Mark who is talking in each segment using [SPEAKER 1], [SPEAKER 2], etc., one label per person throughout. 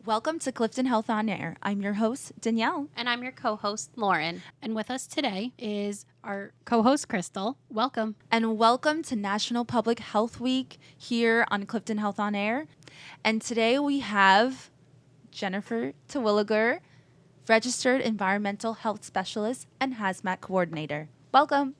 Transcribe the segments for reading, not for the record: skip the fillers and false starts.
[SPEAKER 1] Welcome to Clifton Health on Air. I'm your host, Danielle.
[SPEAKER 2] And I'm your co-host, Lauren. And with us today is our co-host, Crystal. Welcome.
[SPEAKER 1] And welcome to National Public Health Week here on Clifton Health on Air. And today we have Jennifer Terwilliger, Registered Environmental Health Specialist and Hazmat Coordinator. Welcome.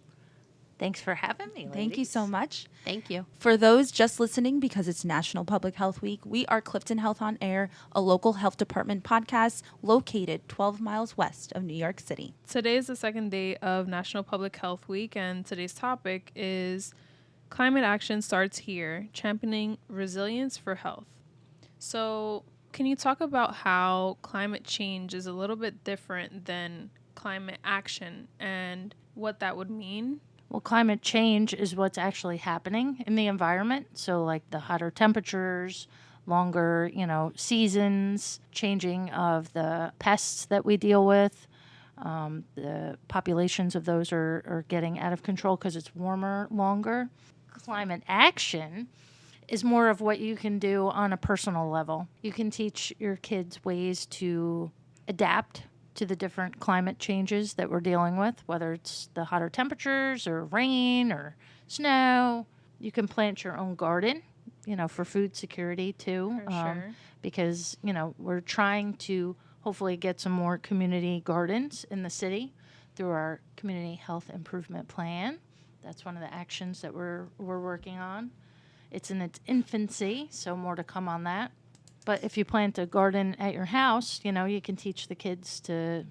[SPEAKER 3] Thanks for having me, ladies.
[SPEAKER 1] Thank you so much.
[SPEAKER 2] Thank you.
[SPEAKER 1] For those just listening, because it's National Public Health Week, we are Clifton Health on Air, a local health department podcast located 12 miles west of New York City.
[SPEAKER 4] Today is the second day of National Public Health Week, and today's topic is Climate Action Starts Here, Championing Resilience for Health. So, can you talk about how climate change is a little bit different than climate action and what that would mean?
[SPEAKER 3] Well, climate change is what's actually happening in the environment. So, like the hotter temperatures, longer, seasons, changing of the pests that we deal with. The populations of those are getting out of control because it's warmer longer. Climate action is more of what you can do on a personal level. You can teach your kids ways to adapt to the different climate changes that we're dealing with, whether it's the hotter temperatures or rain or snow. You can plant your own garden, for food security too.
[SPEAKER 4] For sure.
[SPEAKER 3] Because, we're trying to hopefully get some more community gardens in the city through our community health improvement plan. That's one of the actions that we're working on. It's in its infancy, so more to come on that. But if you plant a garden at your house, you can teach the kids to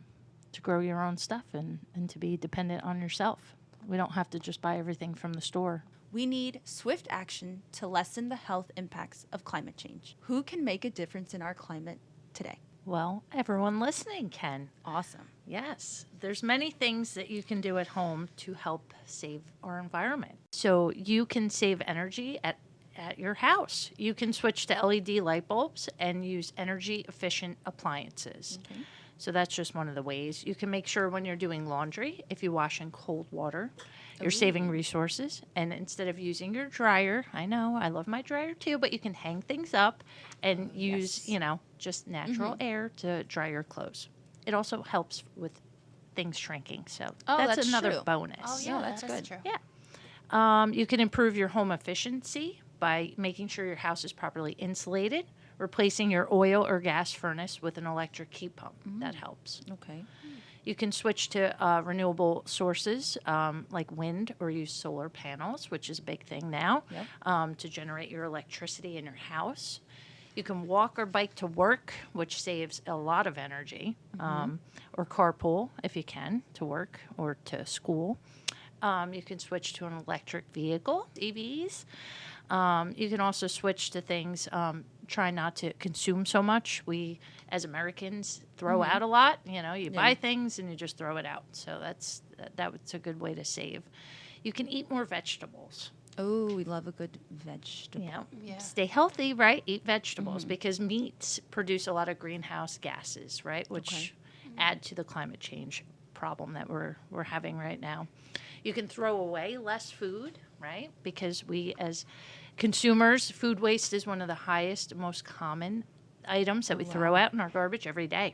[SPEAKER 3] grow your own stuff and to be dependent on yourself. We don't have to just buy everything from the store.
[SPEAKER 1] We need swift action to lessen the health impacts of climate change. Who can make a difference in our climate today?
[SPEAKER 3] Well, everyone listening can.
[SPEAKER 1] Awesome.
[SPEAKER 3] Yes. There's many things that you can do at home to help save our environment. So you can save energy at your house. You can switch to LED light bulbs and use energy efficient appliances.
[SPEAKER 1] Okay.
[SPEAKER 3] So that's just one of the ways. You can make sure when you're doing laundry, if you wash in cold water, you're saving resources. And instead of using your dryer, I know, I love my dryer too, but you can hang things up and use, just natural air to dry your clothes. It also helps with things shrinking. So that's another
[SPEAKER 1] true.
[SPEAKER 3] bonus.
[SPEAKER 2] Oh, yeah,
[SPEAKER 1] that's good.
[SPEAKER 2] true.
[SPEAKER 3] Yeah. You can improve your home efficiency by making sure your house is properly insulated, replacing your oil or gas furnace with an electric heat pump. That helps.
[SPEAKER 1] Okay.
[SPEAKER 3] You can switch to renewable sources like wind or use solar panels, which is a big thing now, to generate your electricity in your house. You can walk or bike to work, which saves a lot of energy, or carpool if you can to work or to school. You can switch to an electric vehicle, EVs. You can also switch to things, try not to consume so much. We, as Americans, throw out a lot. You buy things and you just throw it out. So that's a good way to save. You can eat more vegetables.
[SPEAKER 1] Oh, we love a good vegetable.
[SPEAKER 2] Yeah.
[SPEAKER 3] Stay healthy, right? Eat vegetables because meats produce a lot of greenhouse gases, right? Which add to the climate change problem that we're having right now. You can throw away less food, right? Because we as consumers, food waste is one of the highest, most common items that we throw out in our garbage every day.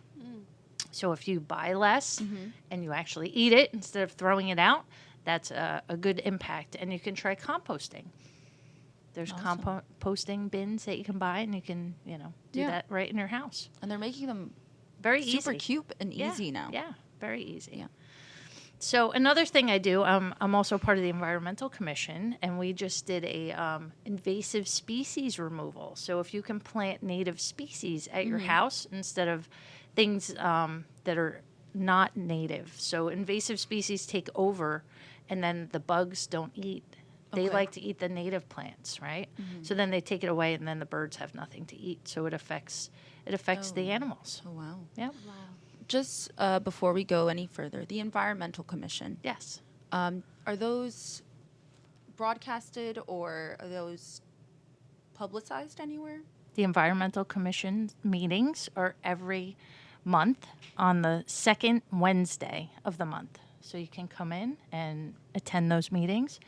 [SPEAKER 3] So if you buy less and you actually eat it instead of throwing it out, that's a good impact. And you can try composting. There's composting bins that you can buy, and you can, do that right in your house.
[SPEAKER 1] And they're making them
[SPEAKER 3] Very
[SPEAKER 1] super
[SPEAKER 3] easy.
[SPEAKER 1] cute and easy now.
[SPEAKER 3] Yeah, very easy.
[SPEAKER 1] Yeah.
[SPEAKER 3] So another thing I do, I'm also part of the Environmental Commission, and we just did a invasive species removal. So if you can plant native species at your house instead of things that are not native. So invasive species take over, and then the bugs don't eat. They like to eat the native plants, right? So then they take it away, and then the birds have nothing to eat. So it affects the animals.
[SPEAKER 1] Oh, wow.
[SPEAKER 3] Yeah.
[SPEAKER 2] Wow.
[SPEAKER 1] Just before we go any further, the Environmental Commission,
[SPEAKER 3] Yes.
[SPEAKER 1] are those broadcasted or are those publicized anywhere?
[SPEAKER 3] The Environmental Commission meetings are every month on the second Wednesday of the month. So you can come in and attend those meetings.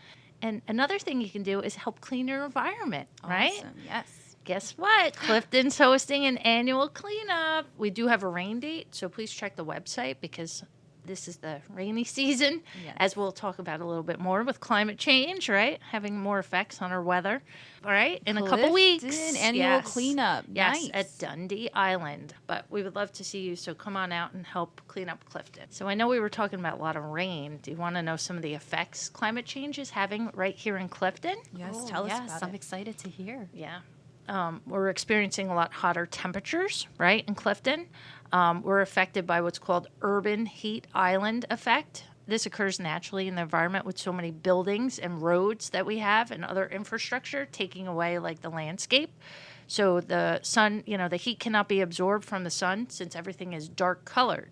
[SPEAKER 3] And another thing you can do is help clean your environment, right?
[SPEAKER 1] Awesome. Yes.
[SPEAKER 3] guess what? Clifton's hosting an annual cleanup. We do have a rain date, so please check the website because this is the rainy season,
[SPEAKER 1] Yes.
[SPEAKER 3] as we'll talk about a little bit more with climate change, right? Having more effects on our weather, all right? In a couple weeks.
[SPEAKER 1] Clifton annual
[SPEAKER 3] Yes.
[SPEAKER 1] cleanup.
[SPEAKER 3] Yes,
[SPEAKER 1] Nice.
[SPEAKER 3] at Dundee Island. But we would love to see you, so come on out and help clean up Clifton. So I know we were talking about a lot of rain. Do you want to know some of the effects climate change is having right here in Clifton?
[SPEAKER 1] Yes, tell us
[SPEAKER 2] yes,
[SPEAKER 1] about
[SPEAKER 2] I'm
[SPEAKER 1] it.
[SPEAKER 2] excited to hear.
[SPEAKER 3] Yeah. We're experiencing a lot hotter temperatures, right, in Clifton. We're affected by what's called urban heat island effect. This occurs naturally in the environment with so many buildings and roads that we have and other infrastructure taking away like the landscape. So the sun, the heat cannot be absorbed from the sun since everything is dark colored.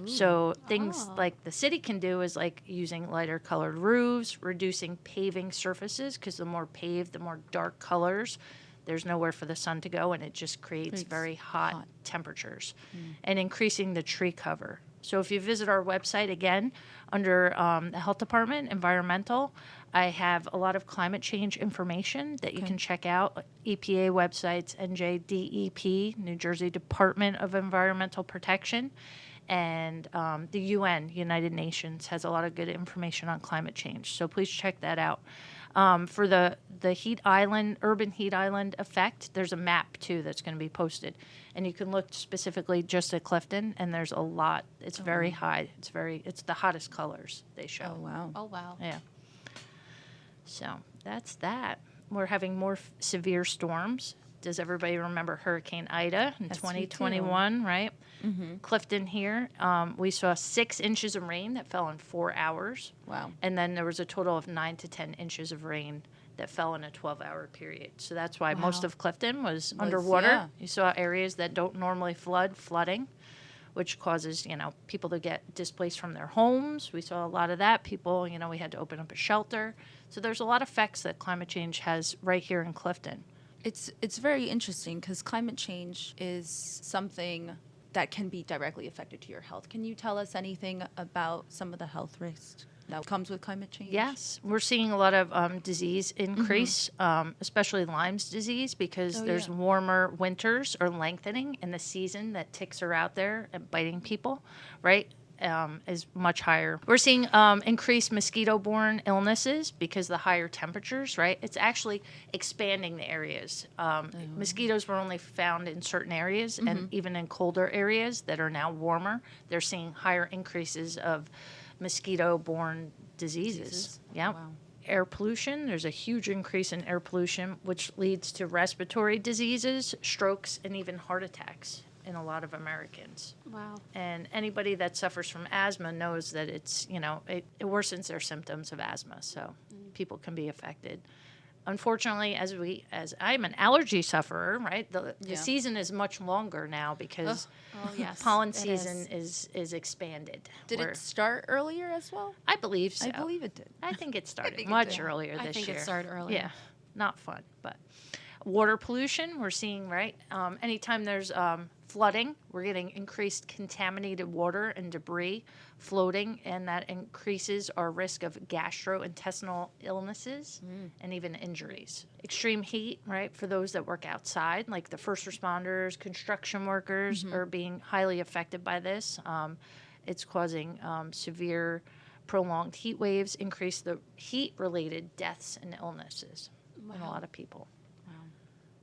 [SPEAKER 3] So things like the city can do is like using lighter colored roofs, reducing paving surfaces because the more paved, the more dark colors. There's nowhere for the sun to go, and it just creates very hot temperatures, and increasing the tree cover. So if you visit our website again, under the Health Department, Environmental, I have a lot of climate change information that you can check out. EPA websites, NJDEP, New Jersey Department of Environmental Protection, and the UN, United Nations, has a lot of good information on climate change. So please check that out. For the heat island, urban heat island effect, there's a map too that's going to be posted, and you can look specifically just at Clifton, and there's a lot. It's very high. It's the hottest colors they show.
[SPEAKER 1] Oh, wow.
[SPEAKER 2] Oh, wow.
[SPEAKER 3] Yeah. So that's that. We're having more severe storms. Does everybody remember Hurricane Ida in
[SPEAKER 1] Yes, we do.
[SPEAKER 3] 2021, right? Clifton here, we saw 6 inches of rain that fell in 4 hours.
[SPEAKER 1] Wow.
[SPEAKER 3] And then there was a total of 9 to 10 inches of rain that fell in a 12-hour period. So that's why most
[SPEAKER 2] Wow.
[SPEAKER 3] of Clifton was underwater.
[SPEAKER 1] yeah.
[SPEAKER 3] You saw areas that don't normally flooding, which causes, people to get displaced from their homes. We saw a lot of that. People, we had to open up a shelter. So there's a lot of effects that climate change has right here in Clifton.
[SPEAKER 1] It's very interesting because climate change is something that can be directly affected to your health. Can you tell us anything about some of the health risks that comes with climate change?
[SPEAKER 3] Yes, we're seeing a lot of disease increase, especially Lyme's disease, because there's warmer winters or lengthening, and the season that ticks are out there and biting people, right, is much higher. We're seeing increased mosquito-borne illnesses because of the higher temperatures, right? It's actually expanding the areas. Mosquitoes were only found in certain areas, and even in colder areas that are now warmer, they're seeing higher increases of mosquito-borne diseases. Yeah.
[SPEAKER 1] Wow.
[SPEAKER 3] Air pollution, there's a huge increase in air pollution, which leads to respiratory diseases, strokes, and even heart attacks in a lot of Americans.
[SPEAKER 2] Wow.
[SPEAKER 3] And anybody that suffers from asthma knows that it's, it worsens their symptoms of asthma, so people can be affected. Unfortunately, as I'm an allergy sufferer, right? The season is much longer now because
[SPEAKER 2] Oh, yes.
[SPEAKER 3] pollen
[SPEAKER 2] it
[SPEAKER 3] season is expanded.
[SPEAKER 1] Did it start earlier as well?
[SPEAKER 3] I believe so.
[SPEAKER 1] I believe it did.
[SPEAKER 3] I think it started
[SPEAKER 1] think it
[SPEAKER 3] much
[SPEAKER 1] did.
[SPEAKER 3] earlier
[SPEAKER 2] I
[SPEAKER 3] this
[SPEAKER 2] think
[SPEAKER 3] year.
[SPEAKER 2] it started earlier.
[SPEAKER 3] Yeah, not fun, but water pollution we're seeing, right? Anytime there's flooding, we're getting increased contaminated water and debris floating, and that increases our risk of gastrointestinal illnesses and even injuries. Extreme heat, right? For those that work outside, like the first responders, construction workers, are being highly affected by this. It's causing severe, prolonged heat waves, increase the heat-related deaths and illnesses in a lot of people.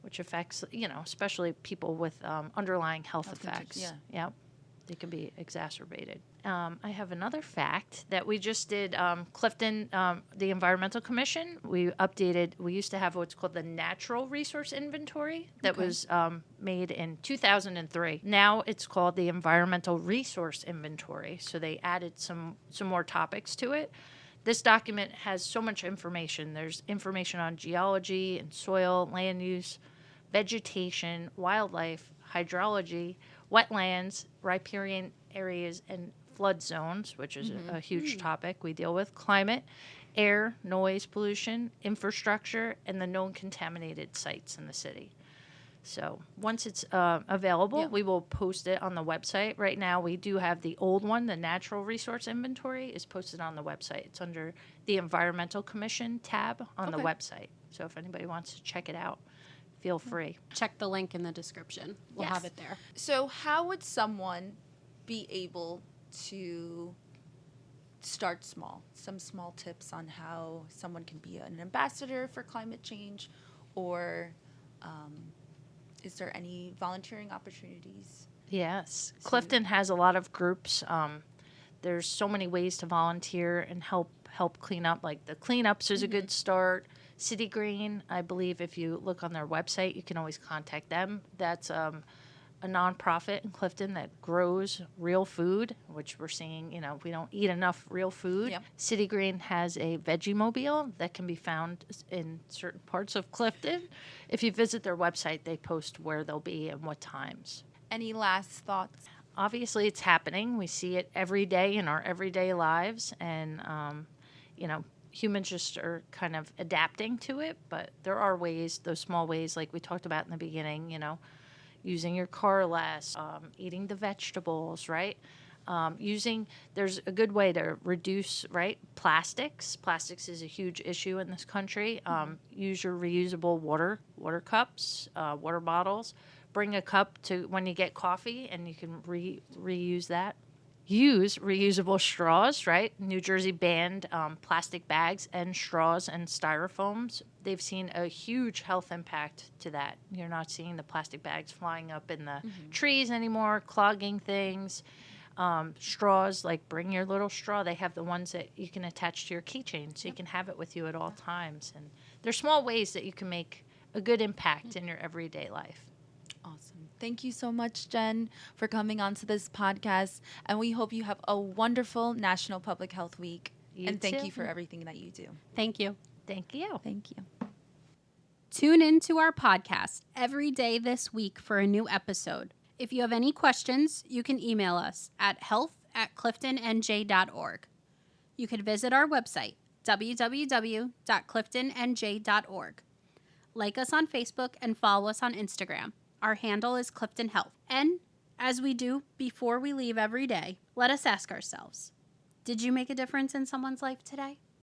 [SPEAKER 3] Which affects, especially people with underlying health effects.
[SPEAKER 1] yeah.
[SPEAKER 3] They can be exacerbated. I have another fact that we just did. Clifton, the Environmental Commission, we used to have what's called the Natural Resource Inventory that was made in 2003. Now it's called the Environmental Resource Inventory. So they added some more topics to it. This document has so much information. There's information on geology and soil, land use, vegetation, wildlife, hydrology, wetlands, riparian areas, and flood zones, which is a huge topic we deal with, climate, air, noise pollution, infrastructure, and the known contaminated sites in the city. So once it's available, we will post it on the website. Right now, we do have the old one, the Natural Resource Inventory, is posted on the website. It's under the Environmental Commission tab on the website. So if anybody wants to check it out, feel free.
[SPEAKER 2] Check the link in the description. We'll
[SPEAKER 1] Yes.
[SPEAKER 2] have it there.
[SPEAKER 1] So, how would someone be able to start small? Some small tips on how someone can be an ambassador for climate change, or is there any volunteering opportunities?
[SPEAKER 3] Yes.
[SPEAKER 1] So-
[SPEAKER 3] Clifton has a lot of groups. There's so many ways to volunteer and help clean up. Like the cleanups is a good start. City Green, I believe if you look on their website, you can always contact them. That's a nonprofit in Clifton that grows real food, which we're seeing, we don't eat enough real food.
[SPEAKER 1] Yep.
[SPEAKER 3] City Green has a veggie mobile that can be found in certain parts of Clifton. If you visit their website, they post where they'll be and what times.
[SPEAKER 1] Any last thoughts?
[SPEAKER 3] Obviously, it's happening. We see it every day in our everyday lives, and humans just are kind of adapting to it. But there are ways, those small ways, like we talked about in the beginning. Using your car less, eating the vegetables, right? There's a good way to reduce, right? Plastics is a huge issue in this country. Use your reusable water cups, water bottles. Bring a cup to when you get coffee, and you can reuse that. Use reusable straws, right? New Jersey banned plastic bags and straws and styrofoams. They've seen a huge health impact to that. You're not seeing the plastic bags flying up in the trees anymore, clogging things. Straws, like bring your little straw. They have the ones that you can attach to your keychain, so you can have it with you at all times. And there's small ways that you can make a good impact in your everyday life.
[SPEAKER 1] Awesome. Thank you so much, Jen, for coming onto this podcast. And we hope you have a wonderful National Public Health Week.
[SPEAKER 3] You
[SPEAKER 1] Thank
[SPEAKER 3] too.
[SPEAKER 1] you for everything that you do.
[SPEAKER 2] Thank you.
[SPEAKER 3] Thank you.
[SPEAKER 1] Thank you.
[SPEAKER 2] Tune in to our podcast every day this week for a new episode. If you have any questions, you can email us at health@cliftonnj.org. You can visit our website, www.cliftonnj.org. Like us on Facebook and follow us on Instagram. Our handle is Clifton Health. And as we do before we leave every day, let us ask ourselves, did you make a difference in someone's life today?